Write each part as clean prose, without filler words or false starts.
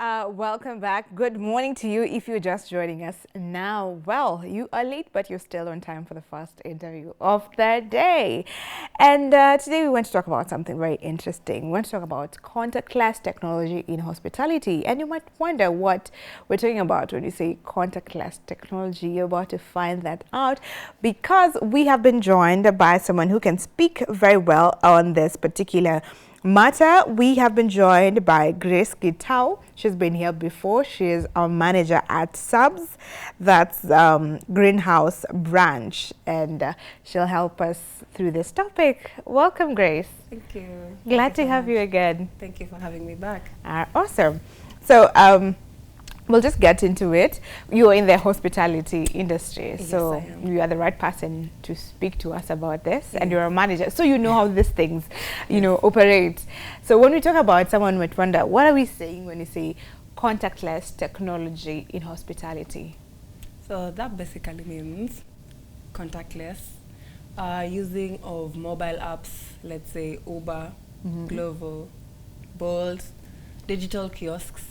Welcome back. Good morning to you if you're just joining us now. Well, you are late, but you're still on time for the first interview of the day. And today we want to talk about something very interesting. We want to talk about contactless technology in hospitality. And you might wonder what we're talking about when you say contactless technology. You're about to find that out because we have been joined by someone who can speak very well on this particular matter. We have been joined by Grace Gitau. She's been here before. She is our manager at Subs, that's Greenhouse branch, and she'll help us through this topic. Welcome, Grace. Thank you. Glad to have you again. Thank you for having me back. Awesome. So we'll just get into it. You're in the hospitality industry, Yes, so I am. you are the right person to speak to us about this, and you're a manager, so you know how these things, operate. So when we talk about, someone might wonder, what are we saying when we say contactless technology in hospitality? So that basically means contactless, using of mobile apps, let's say Uber, Glovo, Bolt, digital kiosks,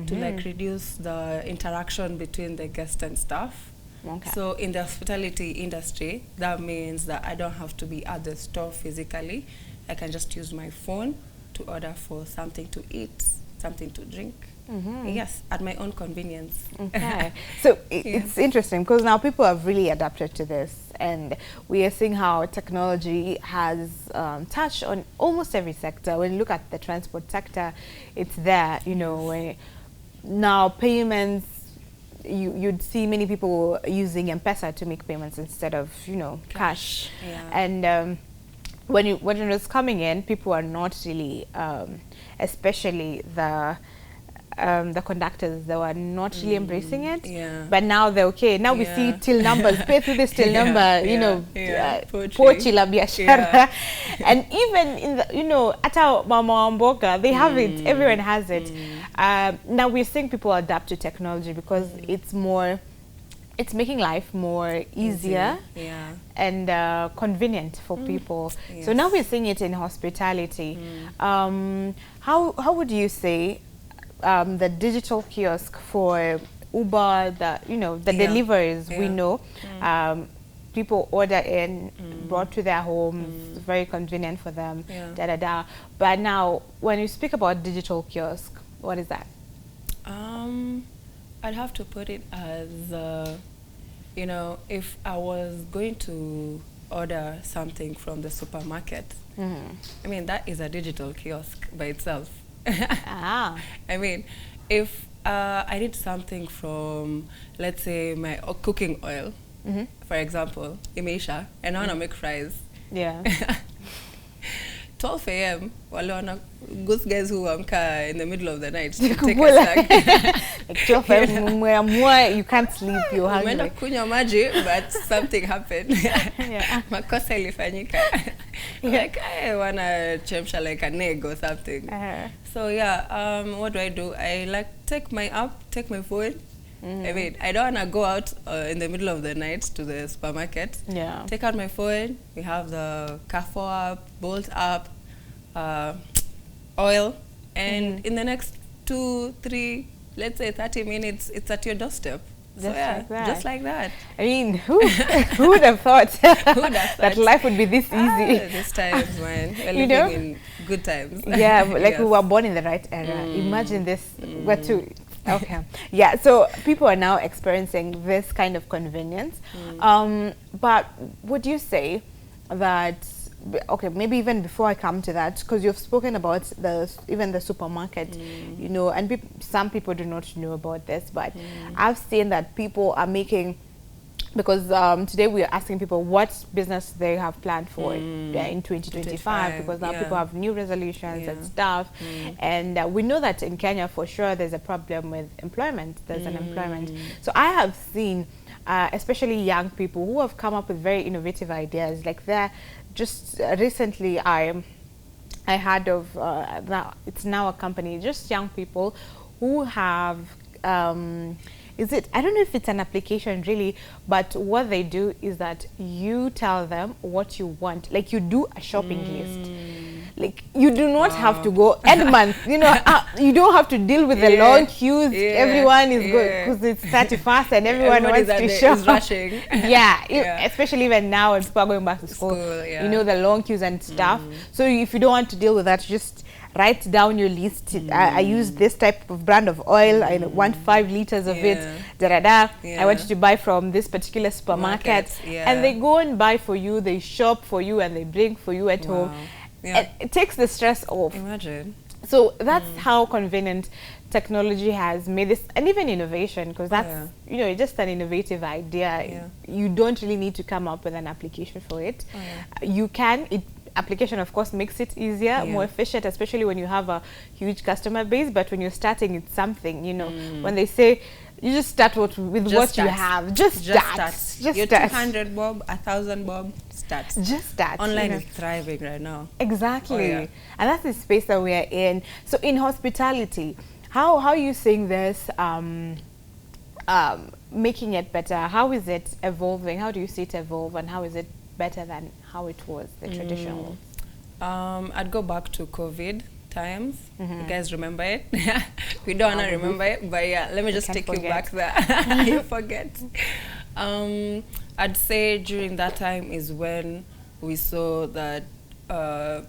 to like reduce the interaction between the guest and staff. Okay. So in the hospitality industry, that means that I don't have to be at the store physically. I can just use my phone to order for something to eat, something to drink. Yes, at my own convenience. Okay. So it's interesting because now people have really adapted to this, and we are seeing how technology has touched on almost every sector. When you look at the transport sector, it's there, when now payments, you'd see many people using M-Pesa to make payments instead of, cash. Yeah. And when it was coming in, people are not really, especially the conductors, they were not really embracing it. Yeah. But now they're okay. Now we see till numbers, pay through this till number, pochi la biashara. And even in the, at our mama mboga, they have it. Everyone has it. Now we're seeing people adapt to technology because it's making life more easier and convenient for people. Yes. So now we're seeing it in hospitality. How would you say the digital kiosk for Uber, the deliveries, we know, people order in, brought to their homes, very convenient for them, But now, when you speak about digital kiosk, what is that? I'd have to put it as, if I was going to order something from the supermarket, I mean, that is a digital kiosk by itself. I mean, if I need something from, let's say, my cooking oil, for example, Imeisha, and I want to make fries. Yeah. 12 a.m. Good guys who in the middle of the night to take a snack. Like 12 a.m. You can't sleep, you're hungry. Kunywa maji, but something happened. Makosa ilifanyika. Like, I want to chemsha like an egg or something. So what do? I like take my app, take my phone. I mean, I don't want to go out in the middle of the night to the supermarket. Yeah. Take out my phone. We have the Carrefour app, Bolt app, oil, and in the next 2, 3, let's say 30 minutes, it's at your doorstep. Just like that. I mean, who would have thought that life would be this easy? These times, man. We're living in good times. Yeah, like we were born in the right era. Imagine this. We're too. Okay. Yeah, so people are now experiencing this kind of convenience. But would you say that, okay, maybe even before I come to that, because you've spoken about even the supermarket, and some people do not know about this, but I've seen that people are making, because today we are asking people what business they have planned for in 2025, because now people have new resolutions and stuff. And we know that in Kenya, for sure, there's a problem with employment. There's unemployment. So I have seen, especially young people who have come up with very innovative ideas. Like just recently, I heard of, it's now a company, just young people who have, I don't know if it's an application really, but what they do is that you tell them what you want. Like you do a shopping list. Like, you do not have to go end month. You know, you don't have to deal with the long queues. Everyone is good because it's 31st and everyone wants to shop. Is rushing. Especially even now when people are going back to school. You know, the long queues and stuff. So if you don't want to deal with that, just write down your list. I use this type of brand of oil. I want 5 liters of it. I want you to buy from this particular supermarket. And they go and buy for you. They shop for you and they bring for you at home. And it takes the stress off. Imagine. So that's how convenient technology has made this, and even innovation, because that's you know, just an innovative idea. You don't really need to come up with an application for it. You can. Application, of course, makes it easier, more efficient, especially when you have a huge customer base. But when you're starting, it's something, you know, when they say you just start with what you have. Just start. You're 200 bob, 1,000 bob, start. Just start. Online is thriving right now. Exactly. And that's the space that we are in. So in hospitality, how are you seeing this making it better? How is it evolving? How do you see it evolve, and how is it better than how it was, the traditional? I'd go back to COVID times. You guys remember it? We don't want to remember it, but let me just take you back there. You forget. I'd say during that time is when we saw that the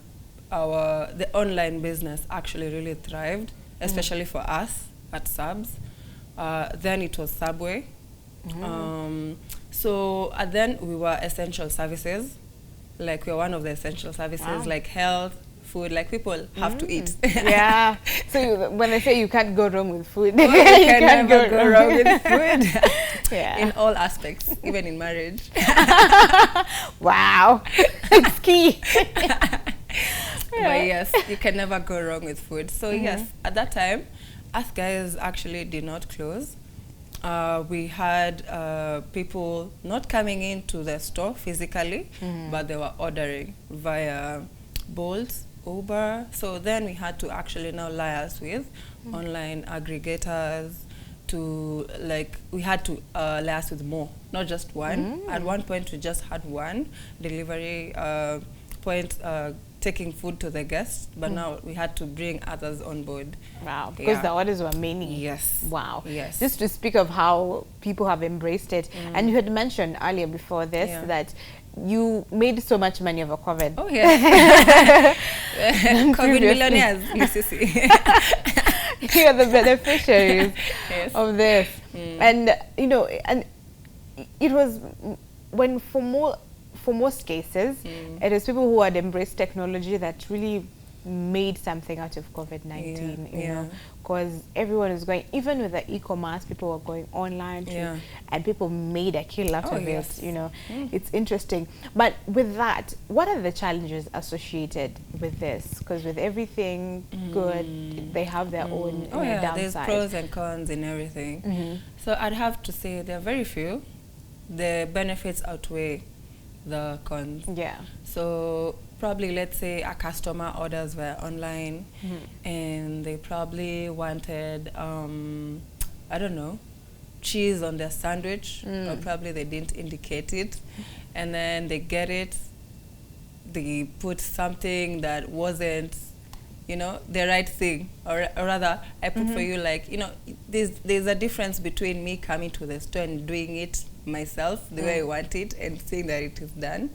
online business actually really thrived, especially for us at Subs. Then it was Subway. So then we were essential services. Like, we were one of the essential services, like health, food, like people have to eat. So when they say you can't go wrong with food, you can never go wrong with food. In all aspects, even in marriage. Wow, it's key. But yes, you can never go wrong with food. So yes, at that time, us guys actually did not close. We had people not coming into the store physically, but they were ordering via Bolt, Uber. So then we had to actually now liaise with online aggregators to, like, we had to liaise with more, not just one. At one point, we just had one delivery point taking food to the guests, but now we had to bring others on board. Wow, because the orders were many. Yes. Wow. Yes. Just to speak of how people have embraced it, and you had mentioned earlier before this that you made so much money over COVID. Oh yeah. COVID millionaires, you are the beneficiaries of this. And you know, and it was when for most cases, it is people who had embraced technology that really made something out of COVID-19, you know, because everyone is going, even with the e-commerce, people were going online too, and people made a kill out of it, you know. It's interesting. But with that, what are the challenges associated with this? Because with everything good, they have their own downside. There's pros and cons in everything. So I'd have to say there are very few. The benefits outweigh the cons. So probably, let's say a customer orders via online and they probably wanted I don't know, cheese on their sandwich, or probably they didn't indicate it, and then they get it, they put something that wasn't, you know, the right thing, or rather I put for you, like, you know, there's a difference between me coming to the store and doing it myself the way I want it and seeing that it is done.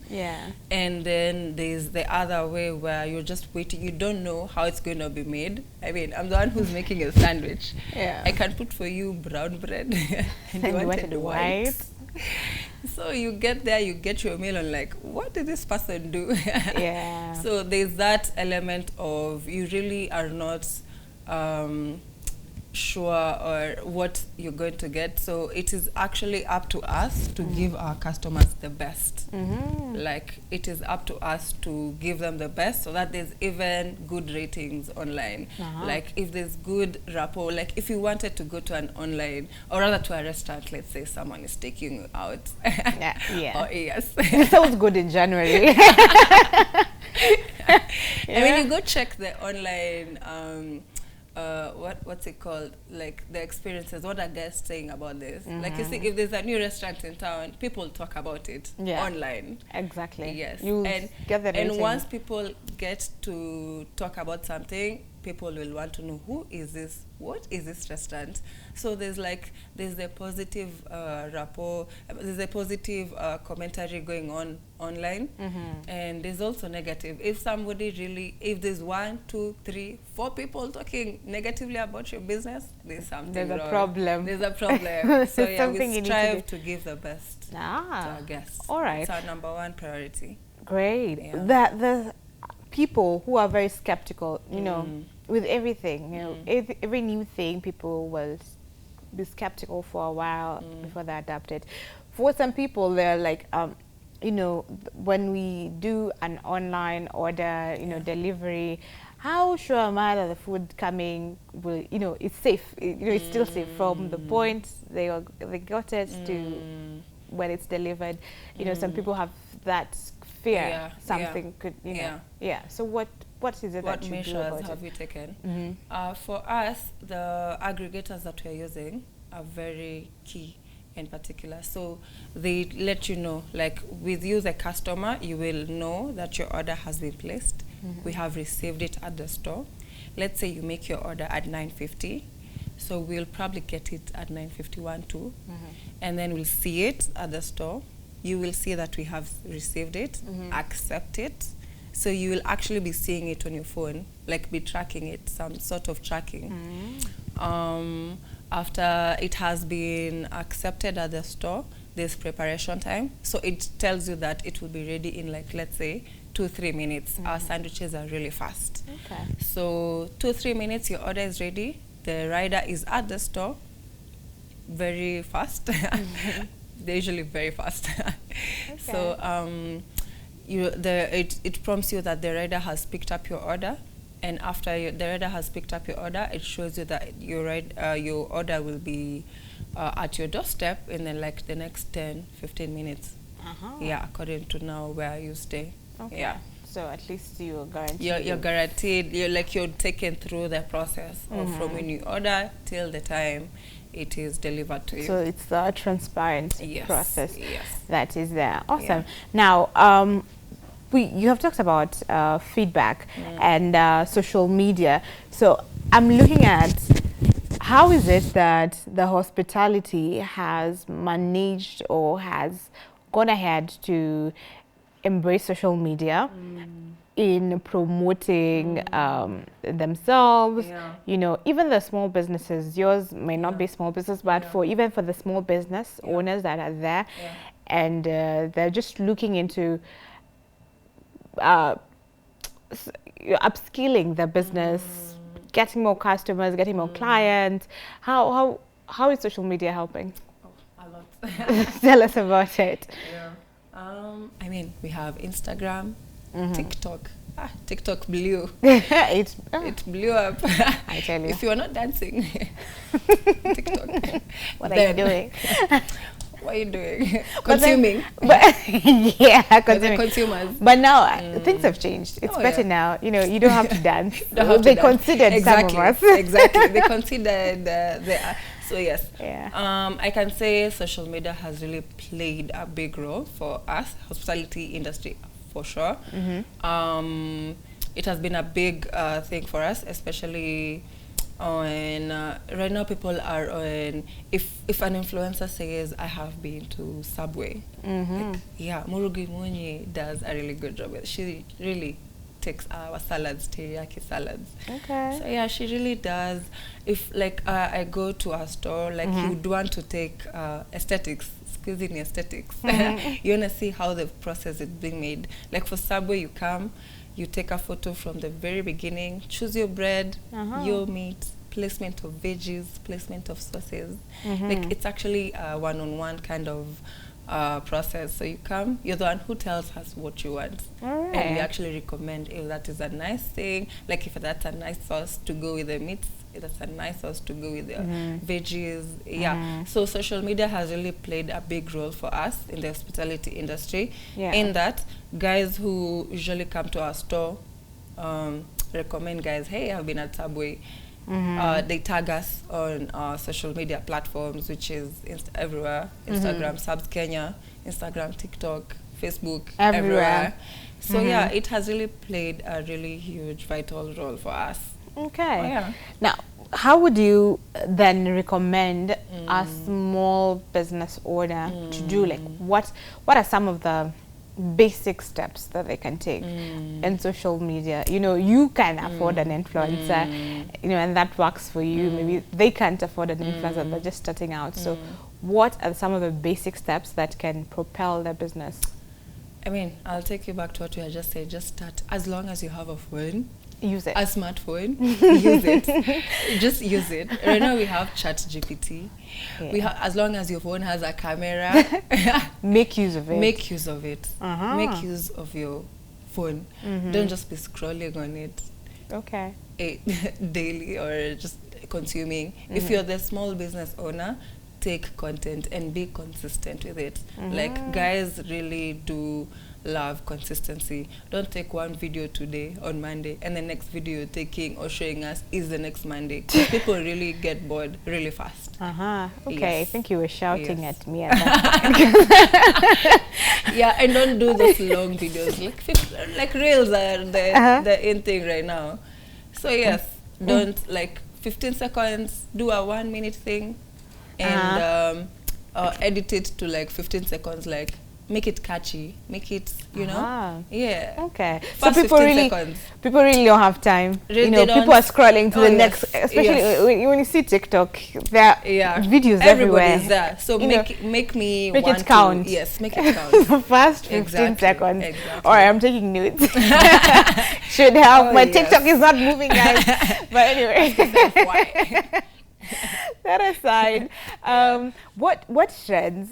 And then there's the other way where you're just waiting, you don't know how it's going to be made. I mean, I'm the one who's making a sandwich. I can put for you brown bread and you wanted white. So you get there, you get your meal, and like, what did this person do? So there's that element of you really are not sure or what you're going to get. So it is actually up to us to give our customers the best. Like, it is up to us to give them the best, so that there's even good ratings online. Like, if there's good rapport, like if you wanted to go to an online, or rather to a restaurant, let's say someone is taking you out. It sounds good in January. I mean, you go check the online what's it called? Like the experiences. What are guests saying about this? Like you see, if there's a new restaurant in town, people talk about it online. Exactly. Yes. You get the and once people get to talk about something, people will want to know who is this, what is this restaurant. So there's a positive rapport, there's a positive commentary going on online, and there's also negative. If there's 1, 2, 3, 4 people talking negatively about your business, there's something wrong. A problem. There's a problem. So yeah, something we strive to give the best to our guests. All right. It's our number 1 priority. Great. Yeah. The people who are very skeptical, you know, with everything, you know, every new thing, people will be skeptical for a while before they adapt it. For some people, they're like, you know, when we do an online order, you know, delivery, how sure am I that the food coming will, you know, it's safe? You know, it's still safe from the point they got it to when it's delivered. You know, some people have that fear something could, you know. So what is it that you do about it? What measures have you taken? For us, the aggregators that we're using are very key in particular. So they let you know, like with you, the customer, you will know that your order has been placed. We have received it at the store. Let's say you make your order at 9:50. So we'll probably get it at 9:51 too. And then we'll see it at the store. You will see that we have received it, accept it. So you will actually be seeing it on your phone, like be tracking it, some sort of tracking. After it has been accepted at the store, there's preparation time. So it tells you that it will be ready in, like, let's say 2-3 minutes. Our sandwiches are really fast. Okay. So 2-3 minutes, your order is ready. The rider is at the store, very fast. They're usually very fast. So it prompts you that the rider has picked up your order, and after the rider has picked up your order, it shows you that your order will be at your doorstep in like the next 10-15 minutes. Yeah, according to now where you stay. Okay. Yeah. So at least you're guaranteed. You're guaranteed. You're taken through the process of from when you order till the time it is delivered to you. So it's the transparent process that is there. Awesome. Yeah. Now, you have talked about feedback and social media. So I'm looking at how is it that the hospitality has managed or has gone ahead to embrace social media in promoting themselves, you know, even the small businesses. Yours may not be small business, but even for the small business owners that are there, and they're just looking into upskilling the business, getting more customers, getting more clients. How is social media helping? A lot. Tell us about it. I mean, we have Instagram, TikTok. TikTok blew. It blew up. I tell you. If you are not dancing, TikTok. What are you doing? What are you doing? Consuming. Consuming. Consumers. But now things have changed. It's better now. You know, you don't have to dance. They considered some of us. Exactly. They considered so yes. I can say social media has really played a big role for us, hospitality industry, for sure. It has been a big thing for us, especially on right now. People are on, if an influencer says I have been to Subway, Murugi Munyi does a really good job. She really takes our salads, teriyaki salads. Okay. So yeah, she really does. If like I go to a store, like you would want to take aesthetics, squeezing aesthetics. You want to see how the process is being made. Like for Subway, you come, you take a photo from the very beginning, choose your bread, your meat, placement of veggies, placement of sauces. Like it's actually a one-on-one kind of process. So you come, you're the one who tells us what you want. And we actually recommend if that is a nice thing, like if that's a nice sauce to go with the meats, if that's a nice sauce to go with the veggies. So social media has really played a big role for us in the hospitality industry, in that guys who usually come to our store recommend guys, hey, I've been at Subway. They tag us on social media platforms, which is everywhere. Instagram, Subs Kenya, Instagram, TikTok, Facebook, everywhere. So yeah, it has really played a really huge, vital role for us. Okay. Oh, yeah. Now, how would you then recommend a small business owner to do? Like, what are some of the basic steps that they can take in social media? You know, you can afford an influencer, you know, and that works for you. Maybe they can't afford an influencer, they're just starting out. So what are some of the basic steps that can propel their business? I mean, I'll take you back to what we had just said. Just start. As long as you have a phone, use it. A smartphone, use it. Just use it. Right now we have ChatGPT. We as long as your phone has a camera, make use of it. Make use of it. Make use of your phone. Don't just be scrolling on it. Okay. Daily or just consuming. If you're the small business owner, take content and be consistent with it. Like, guys really do love consistency. Don't take one video today on Monday and the next video you're taking or showing us is the next Monday. People really get bored really fast. Okay, I think you were shouting at me at that point. Yeah, and don't do those long videos. Like reels are the in thing right now. So yes, don't, like, 15 seconds, do a 1 minute thing and edit it to like 15 seconds, like make it catchy, make it, you know, okay. First so people really don't have time. You know, people are scrolling to the next, especially when you see TikTok, there are videos everywhere. Everybody's there. So make me make want it count. To, yes, make it count. The first 15 seconds. Or I'm taking notes. Should help. My TikTok is not moving, guys. But anyway. That aside, what trends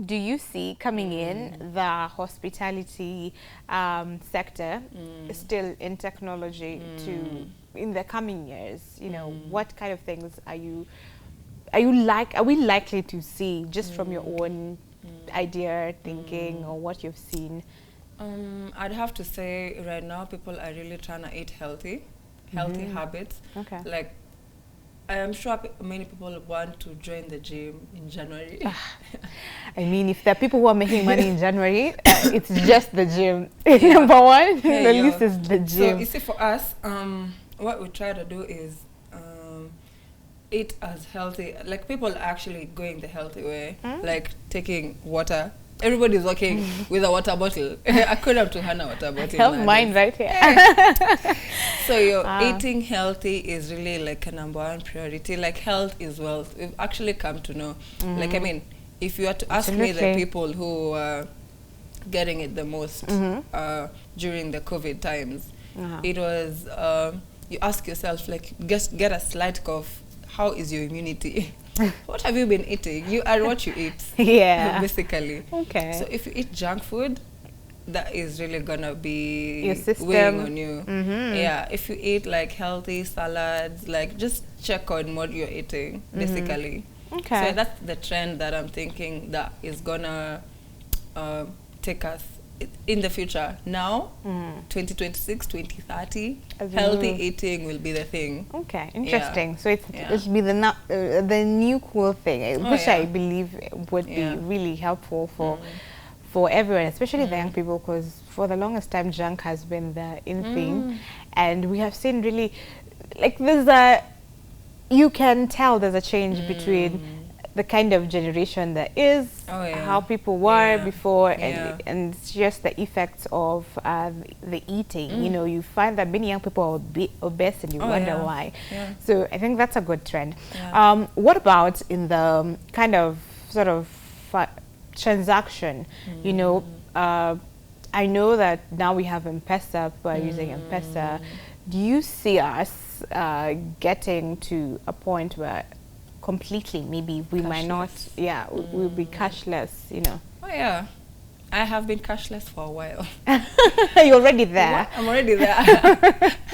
do you see coming in the hospitality sector, still in technology, in the coming years? You know, what kind of things are we likely to see just from your own idea, thinking, or what you've seen? I'd have to say right now people are really trying to eat healthy habits. Okay. Like, I am sure many people want to join the gym in January. I mean, if there are people who are making money in January, it's just the gym. Number one, the list is the gym. So you see, for us, what we try to do is eat as healthy. Like, people are actually going the healthy way, like taking water. Everybody's walking with a water bottle. I could have to hand a water bottle. Help mine right here. So your eating healthy is really like a #1 priority. Like, health is wealth. We've actually come to know. Like, I mean, if you were to ask me the people who are getting it the most during the COVID times, it was, you ask yourself, like, get a slight cough, how is your immunity? What have you been eating? You are what you eat. Basically. Okay. So if you eat junk food, that is really gonna be your system weighing on you. Yeah. If you eat like healthy salads, like, just check on what you're eating, basically. Okay. So that's the trend that I'm thinking that is gonna take us in the future. Now, 2026, 2030, healthy eating will be the thing. Okay, interesting. So it'll be the new cool thing, which I believe would be really helpful for everyone, especially the young people, because for the longest time junk has been the in thing, and we have seen really, like, you can tell there's a change between the kind of generation that is, how people were before, and it's just the effects of the eating. You know, you find that many young people are obese, and you wonder why. So I think that's a good trend. What about in the kind of sort of transaction? You know, I know that now we have M-Pesa, we're using M-Pesa. Do you see us getting to a point where completely maybe we might not, we'll be cashless, you know? Oh yeah, I have been cashless for a while. You're already there. I'm already there.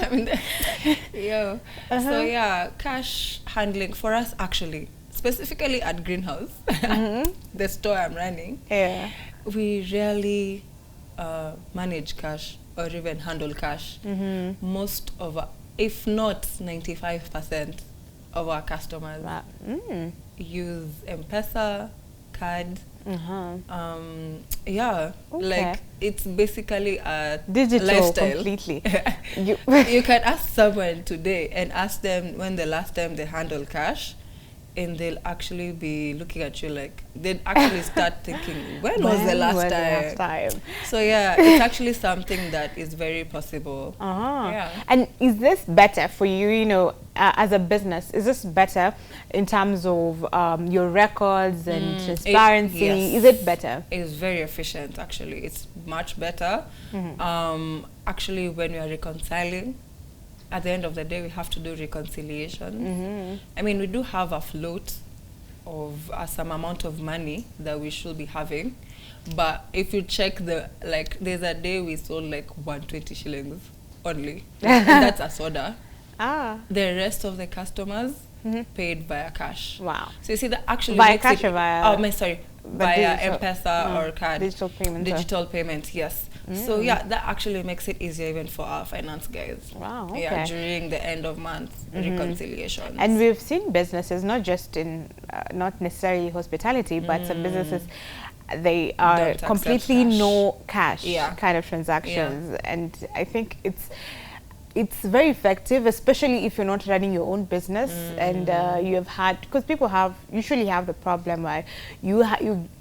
I'm there. So yeah, cash handling for us, actually, specifically at Greenhouse, the store I'm running, we rarely manage cash or even handle cash. Most of if not 95% of our customers use M-Pesa, card. Yeah, like it's basically a digital lifestyle. Completely. You can ask someone today and ask them when the last time they handled cash, and they'll actually be looking at you like they'd actually start thinking, when was the last time? So yeah, it's actually something that is very possible. Yeah. And is this better for you, you know, as a business? Is this better in terms of your records and transparency? Yes. Is it better? It's very efficient, actually. It's much better. Actually, when we are reconciling, at the end of the day, we have to do reconciliation. I mean, we do have a float of some amount of money that we should be having. But if you check like, there's a day we sold like 120 shillings only. And that's a soda. The rest of the customers paid via cash. Wow. So you see that actually via makes cash it, or via... via M-Pesa or card. Digital payment. Digital payment, yes. So yeah, that actually makes it easier even for our finance guys. Wow, okay. Yeah, during the end of month reconciliations. And we've seen businesses, not just in, not necessarily hospitality, but some businesses, they are completely no cash kind of transactions. And I think it's very effective, especially if you're not running your own business and you have had, because people usually have the problem where you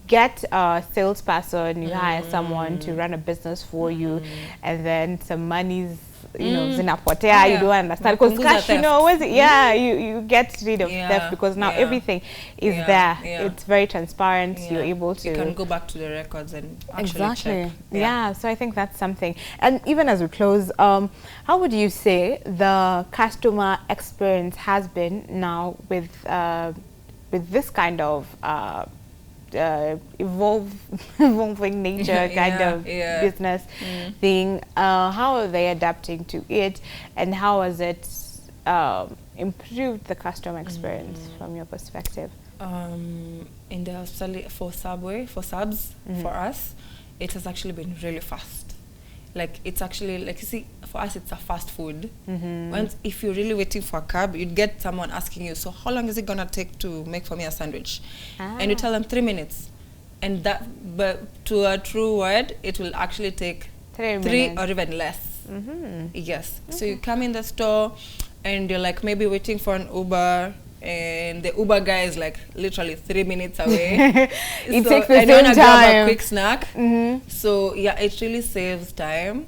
get a salesperson, you hire someone to run a business for you, and then some money's, you know, zinapotea, you don't understand, because cash, you know, you get rid of theft, because now everything is there. It's very transparent. You're able to, you can go back to the records and actually check. So I think that's something. And even as we close, how would you say the customer experience has been now with this kind of evolving nature kind of business thing? How are they adapting to it, and how has it improved the customer experience from your perspective? In the for subs, for us, it has actually been really fast. Like, it's actually, like, you see, for us it's a fast food. Once, if you're really waiting for a cab, you'd get someone asking you, so how long is it gonna take to make for me a sandwich? And you tell them 3 minutes. And that, but to a true word, it will actually take 3 or even less. Yes. So you come in the store and you're like maybe waiting for an Uber, and the Uber guy is like literally 3 minutes away. It takes the same time. Grab a quick snack. So yeah, it really saves time,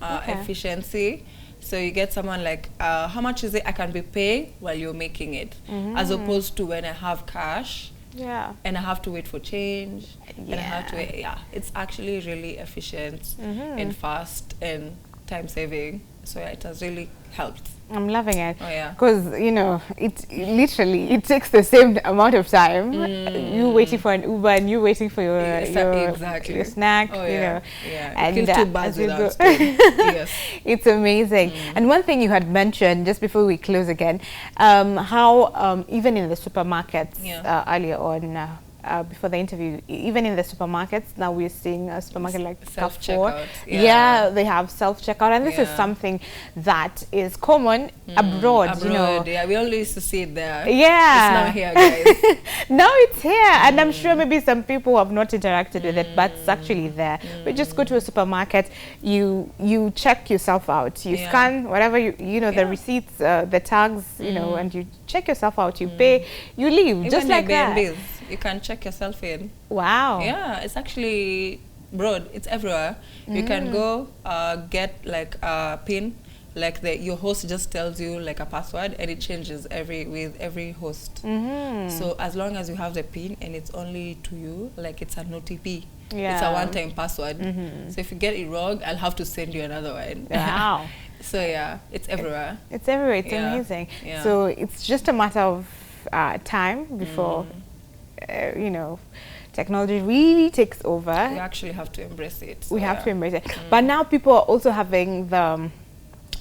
efficiency. So you get someone like, how much is it I can be paying while you're making it, as opposed to when I have cash. And I have to wait for change. And I have to wait. It's actually really efficient and fast and time saving. So yeah, it has really helped. I'm loving it. Because, you know, it takes the same amount of time. You waiting for an Uber and you waiting for your snack. You know. And as you go, it's amazing. And one thing you had mentioned just before we close again, how even in the supermarkets earlier on, before the interview, even in the supermarkets, now we're seeing a supermarket like Carrefour. They have self-checkout, and this is something that is common abroad, you know. We only used to see it there. It's now here, guys. Now it's here, and I'm sure maybe some people have not interacted with it, but it's actually there. But just go to a supermarket, you check yourself out, you scan whatever you know, the receipts, the tags, you know, and you check yourself out, you pay, you leave, even just like that. You can check yourself in. Wow. Yeah, it's actually broad. It's everywhere. You can go get like a pin, like your host just tells you like a password, and it changes with every host. So as long as you have the pin and it's only to you, like it's an OTP. It's a one-time password. So if you get it wrong, I'll have to send you another one. Wow. So yeah, it's everywhere. It's everywhere. It's amazing. So it's just a matter of time before you know, technology really takes over. We actually have to embrace it. We have to embrace it. But now people are also having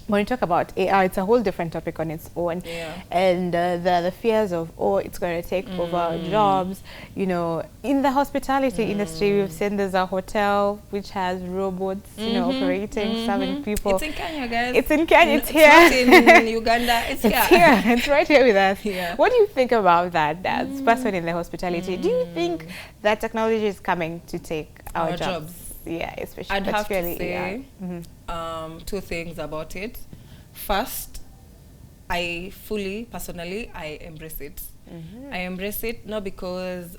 when you talk about AI, it's a whole different topic on its own. Yeah. And the fears of, oh, it's going to take over jobs. You know, in the hospitality industry, we've seen there's a hotel which has robots, you know, operating, serving people. It's in Kenya, guys. It's in Kenya. It's here. It's not in Uganda. It's here. It's right here with us. Yeah. What do you think about that, as person in the hospitality? Do you think that technology is coming to take our jobs? Yeah, especially. I'd have to say two things about it. First, personally, I embrace it. I embrace it not because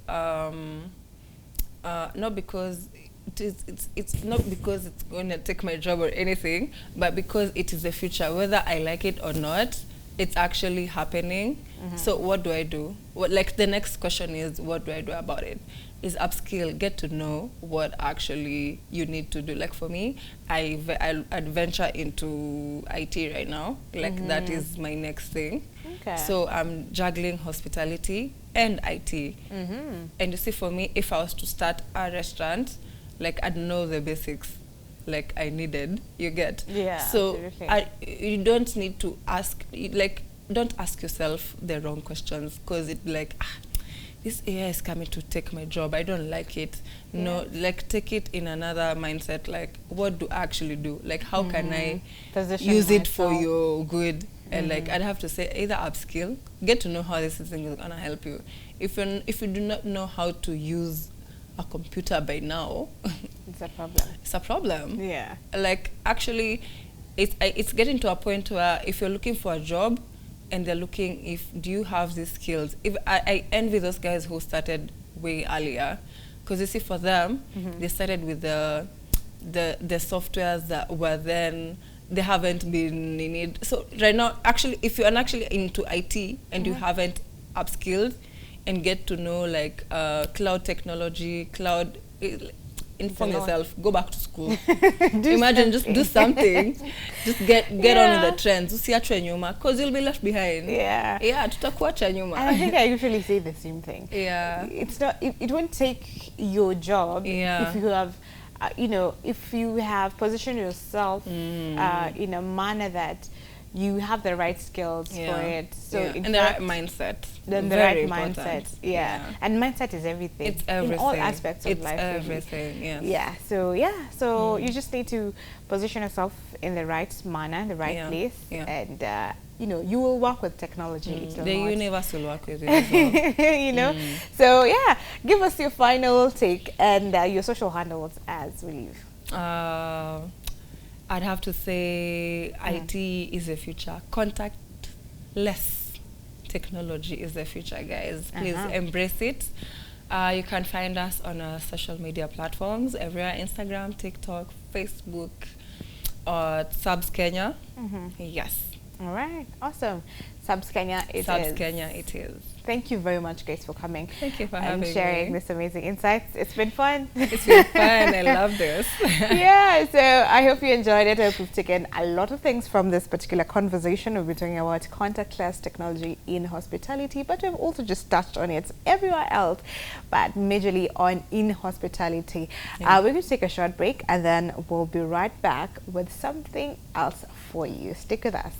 it's not because it's going to take my job or anything, but because it is the future. Whether I like it or not, it's actually happening. So what do I do? Like the next question is, what do I do about it? Is upskill, get to know what actually you need to do. Like for me, I'd venture into IT right now. Like that is my next thing. Okay. So I'm juggling hospitality and IT. And you see, for me, if I was to start a restaurant, like I'd know the basics like I needed, you get? Yeah, so you don't need to ask, like, don't ask yourself the wrong questions, because it like, this AI is coming to take my job, I don't like it. No, like take it in another mindset, like what do I actually do? Like how can I use it for your good? And like I'd have to say either upskill, get to know how this thing is gonna help you. If you do not know how to use a computer by now, it's a problem. It's a problem. Yeah. Like actually, it's getting to a point where if you're looking for a job, and they're looking do you have these skills. If I envy those guys who started way earlier, because you see for them, they started with the softwares that were then, they haven't been in it. So right now, actually, if you're actually into IT and you haven't upskilled and get to know like cloud technology, inform yourself, go back to school. Imagine, just do something. Just get on with the trends. Usiachwe nyuma, because you'll be left behind. Yeah, tutakuacha nyuma. And I think I usually say the same thing. Yeah. It's not, it won't take your job if you have, if you have positioned yourself in a manner that you have the right skills for it. So and the right mindset. Then the right mindset. Yeah. And mindset is everything. It's everything. In all aspects of life. It's everything, yes. Yeah. So you just need to position yourself in the right manner, the right place. Yeah. And you will work with technology. The universe will work with you as well. So yeah, give us your final take and your social handles as we leave. I'd have to say IT is the future. Contactless technology is the future, guys. Please embrace it. You can find us on our social media platforms everywhere: Instagram, TikTok, Facebook, Subs Kenya. Yes. All right. Awesome. Subs Kenya it is. Subs Kenya it is. Thank you very much, guys, for coming. Thank you for having me. And sharing this amazing insights. It's been fun. It's been fun. I love this. Yeah, so I hope you enjoyed it. I hope you've taken a lot of things from this particular conversation. We'll be talking about contactless technology in hospitality, but we've also just touched on it everywhere else, but majorly in hospitality. We're going to take a short break, and then we'll be right back with something else for you. Stick with us.